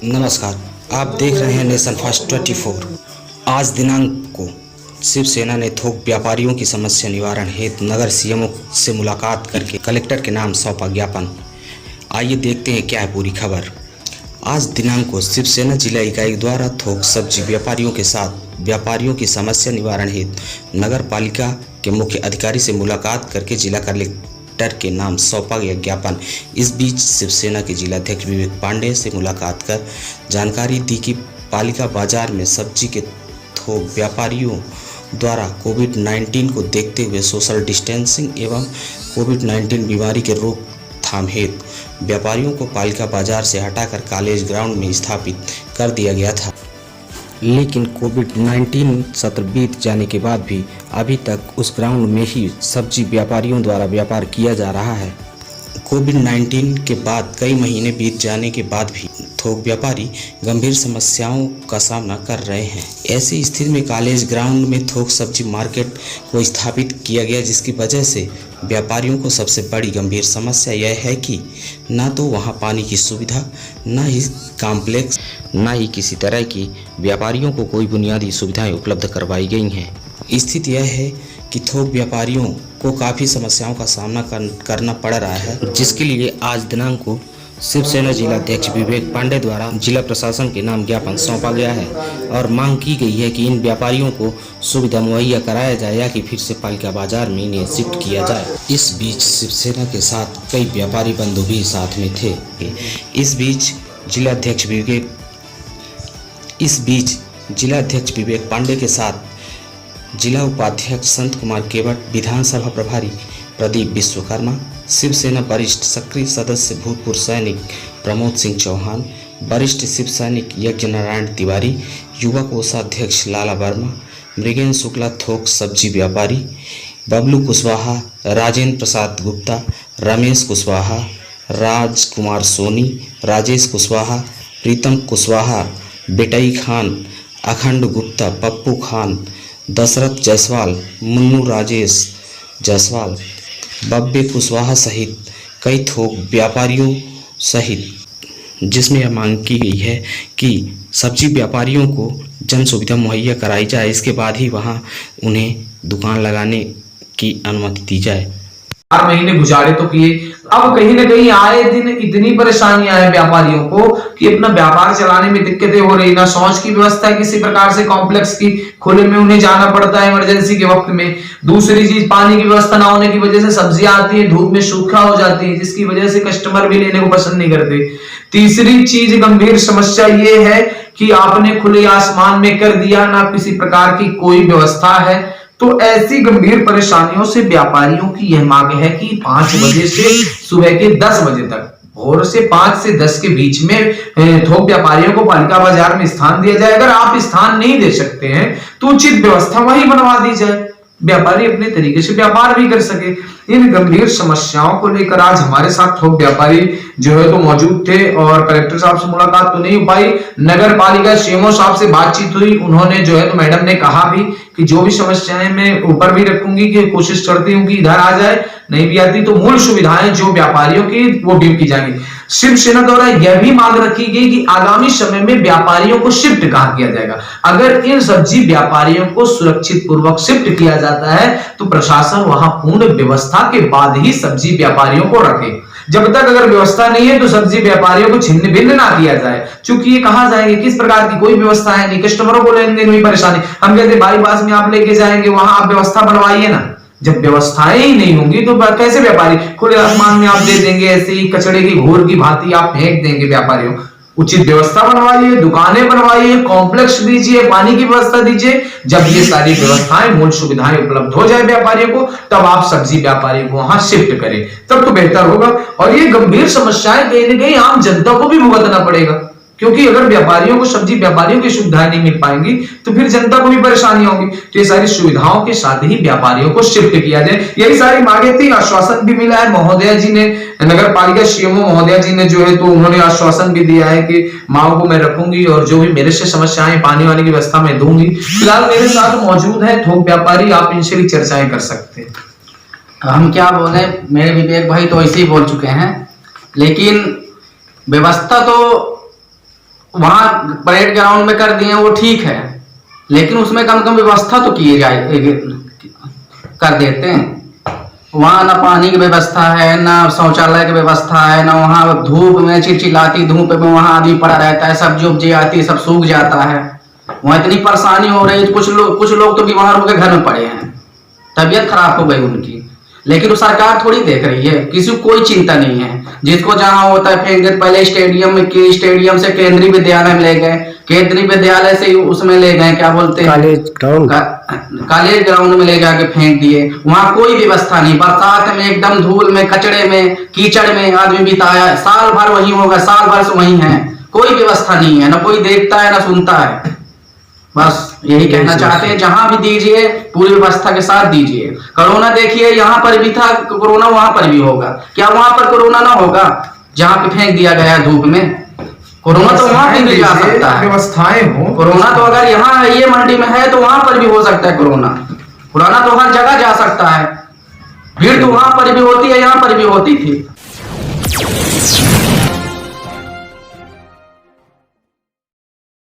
नमस्कार, आप देख रहे हैं नेशन फर्स्ट 24। आज दिनांक को शिवसेना ने थोक व्यापारियों की समस्या निवारण हेतु नगर सीएमओ से मुलाकात करके कलेक्टर के नाम सौंपा ज्ञापन। आइए देखते हैं क्या है पूरी खबर। आज दिनांक को शिवसेना जिला इकाई द्वारा थोक सब्जी व्यापारियों के साथ व्यापारियों की समस्या निवारण हेतु नगर पालिका के मुख्य अधिकारी से मुलाकात करके जिला कलेक्टर के नाम सौंपा गया ज्ञापन। इस बीच शिवसेना के जिलाध्यक्ष विवेक पांडे से मुलाकात कर जानकारी दी कि पालिका बाजार में सब्जी के थोक व्यापारियों द्वारा कोविड-19 को देखते हुए सोशल डिस्टेंसिंग एवं कोविड-19 बीमारी के रोकथाम हेतु व्यापारियों को पालिका बाजार से हटाकर कॉलेज ग्राउंड में स्थापित कर दिया गया था, लेकिन कोविड-19 सत्र बीत जाने के बाद भी अभी तक उस ग्राउंड में ही सब्जी व्यापारियों द्वारा व्यापार किया जा रहा है। कोविड-19 के बाद कई महीने बीत जाने के बाद भी थोक व्यापारी गंभीर समस्याओं का सामना कर रहे हैं। ऐसी स्थिति में कॉलेज ग्राउंड में थोक सब्जी मार्केट को स्थापित किया गया, जिसकी वजह से व्यापारियों को सबसे बड़ी गंभीर समस्या यह है कि ना तो वहां पानी की सुविधा, ना ही कॉम्प्लेक्स, ना ही किसी तरह की व्यापारियों को कोई बुनियादी सुविधाएं उपलब्ध करवाई गई हैं। स्थिति यह है कि थोक व्यापारियों को काफ़ी समस्याओं का सामना करना पड़ रहा है, जिसके लिए आज दिनांक को शिवसेना जिलाध्यक्ष विवेक पांडे द्वारा जिला प्रशासन के नाम ज्ञापन सौंपा गया है और मांग की गई है कि इन व्यापारियों को सुविधा मुहैया कराया जाए या कि फिर से पालिका बाजार में इन्हें शिफ्ट किया जाए। इस बीच शिवसेना के साथ कई व्यापारी बंधु भी साथ में थे। इस बीच जिलाध्यक्ष विवेक पांडे के साथ जिला उपाध्यक्ष संत कुमार केवट, विधानसभा प्रभारी प्रदीप विश्वकर्मा, शिवसेना वरिष्ठ सक्रिय सदस्य भूतपूर्व सैनिक प्रमोद सिंह चौहान, वरिष्ठ शिव सैनिक यज्ञ नारायण तिवारी, युवा कोषाध्यक्ष लाला वर्मा, मृगेन शुक्ला थोक सब्जी व्यापारी, बबलू कुशवाहा, राजेंद्र प्रसाद गुप्ता, रमेश कुशवाहा, राजकुमार सोनी, राजेश कुशवाहा, प्रीतम कुशवाहा, बेटई खान, अखंड गुप्ता, पप्पू खान, दशरथ जायसवाल, मुन्नू राजेश जायसवाल, बब्बे कुशवाहा सहित कई थोक व्यापारियों सहित, जिसमें यह मांग की गई है कि सब्जी व्यापारियों को जन सुविधा मुहैया कराई जाए, इसके बाद ही वहां उन्हें दुकान लगाने की अनुमति दी जाए। 4 महीने गुजारे तो किए, अब कहीं ना कहीं आए दिन इतनी परेशानियां हैं व्यापारियों को कि अपना व्यापार चलाने में दिक्कतें हो रही, ना शौच की व्यवस्था है किसी प्रकार से, कॉम्प्लेक्स की खुले में उन्हें जाना पड़ता है इमरजेंसी के वक्त में। दूसरी चीज, पानी की व्यवस्था ना होने की वजह से सब्जियां आती है धूप में सूखा हो जाती है, जिसकी वजह से कस्टमर भी लेने को पसंद नहीं करते। तीसरी चीज, गंभीर समस्या ये है कि आपने खुले आसमान में कर दिया, ना किसी प्रकार की कोई व्यवस्था है। तो ऐसी गंभीर परेशानियों से व्यापारियों की यह मांग है कि 5 बजे से सुबह के 10 बजे तक, भोर से 5 से 10 के बीच में थोक व्यापारियों को पालिका बाजार में स्थान दिया जाए। अगर आप स्थान नहीं दे सकते हैं तो उचित व्यवस्था वहीं बनवा दी जाए, व्यापारी अपने तरीके से व्यापार भी कर सके। इन गंभीर समस्याओं को लेकर आज हमारे साथ थोक व्यापारी जो है तो मौजूद थे और कलेक्टर साहब से मुलाकात तो नहीं हो पाई, नगर पालिका सीएमओ साहब से बातचीत हुई। उन्होंने जो है तो मैडम ने कहा भी कि जो भी समस्याएं मैं ऊपर भी रखूंगी कि कोशिश करती हूँ कि इधर आ जाए, नहीं भी आती तो मूल सुविधाएं जो व्यापारियों की वो डील की जाएंगी। शिवसेना द्वारा यह भी मांग रखी गई कि आगामी समय में व्यापारियों को शिफ्ट कहाँ किया जाएगा। अगर इन सब्जी व्यापारियों को सुरक्षित पूर्वक शिफ्ट किया जाता है तो प्रशासन वहां पूर्ण व्यवस्था के बाद ही सब्जी व्यापारियों को रखे। जब तक अगर व्यवस्था नहीं है तो सब्जी व्यापारियों को छिन्न भिन्न ना किया जाए, क्योंकि ये कहां जाएंगे, किस प्रकार की कोई व्यवस्था है नहीं, कस्टमरों को लेने में परेशानी। हम कहते भाई पास में आप लेके जाएंगे, वहां आप व्यवस्था बनवाइए ना। जब व्यवस्थाएं ही नहीं होंगी तो कैसे व्यापारी, खुले आसमान में आप दे देंगे, ऐसे ही कचड़े की घोर की भांति आप फेंक देंगे व्यापारियों। उचित व्यवस्था बनवाइए, दुकानें बनवाइए, कॉम्प्लेक्स दीजिए, पानी की व्यवस्था दीजिए। जब ये सारी व्यवस्थाएं, मूल सुविधाएं उपलब्ध हो जाए व्यापारियों को, तब आप सब्जी व्यापारी को वहां शिफ्ट करें, तब तो बेहतर होगा। और ये गंभीर समस्याएं कहीं ना कहीं आम जनता को भी भुगतना पड़ेगा, क्योंकि अगर व्यापारियों को, सब्जी व्यापारियों की सुविधाएं नहीं मिल पाएंगी तो फिर जनता को भी परेशानी होगी। तो ये सारी सुविधाओं के साथ ही व्यापारियों को शिफ्ट किया जाए, यही सारी मांगे थी। आश्वासन भी मिला है महोदया जी ने, नगर पालिका सीएमओ महोदया जी ने जो है तो उन्होंने आश्वासन भी दिया है कि मांग को मैं रखूंगी और जो भी मेरे से समस्याएं, पानी वानी की व्यवस्था मैं दूंगी। फिलहाल मेरे साथ मौजूद है थोक व्यापारी, आप इनसे भी चर्चाएं कर सकते हैं। हम क्या बोले, मेरे विवेक भाई तो ऐसे ही बोल चुके हैं, लेकिन व्यवस्था तो वहां परेड ग्राउंड में कर दिए वो ठीक है, लेकिन उसमें कम से कम व्यवस्था तो किए जाए, कर देते हैं। वहां ना पानी की व्यवस्था है, ना शौचालय की व्यवस्था है, ना वहां धूप में चिलचिलाती धूप में वहां आदमी पड़ा रहता है, सब्जी उपजी आती है सब सूख जाता है, वहां इतनी परेशानी हो रही है। कुछ लोग तो बीमार होकर घर में पड़े हैं, तबीयत खराब हो गई उनकी, लेकिन वो सरकार थोड़ी देख रही है, किसी को कोई चिंता नहीं है। जिसको जहां होता है फेंक देते। पहले स्टेडियम से केंद्रीय विद्यालय में ले गए, केंद्रीय विद्यालय से उसमें ले गए, क्या बोलते हैं, कॉलेज ग्राउंड में ले जाके फेंक दिए। वहां कोई व्यवस्था नहीं, बरसात में एकदम धूल में, कचड़े में, कीचड़ में आदमी बिताया, साल भर वही होगा, साल भर से वही है, कोई व्यवस्था नहीं है, ना कोई देखता है ना सुनता है। बस यही कहना चाहते हैं, जहां भी दीजिए पूरी व्यवस्था के साथ दीजिए। कोरोना देखिए यहाँ पर भी था, कोरोना वहां पर भी होगा, क्या वहां पर कोरोना ना होगा जहां पे फेंक दिया गया है धूप में? कोरोना तो वहां भी जा सकता है, व्यवस्थाएं हो। कोरोना तो अगर यहाँ है, ये मंडी में है, तो वहां पर भी हो सकता है कोरोना तो हर जगह जा सकता है। भीड़ तो वहां पर भी होती है, यहाँ पर भी होती थी।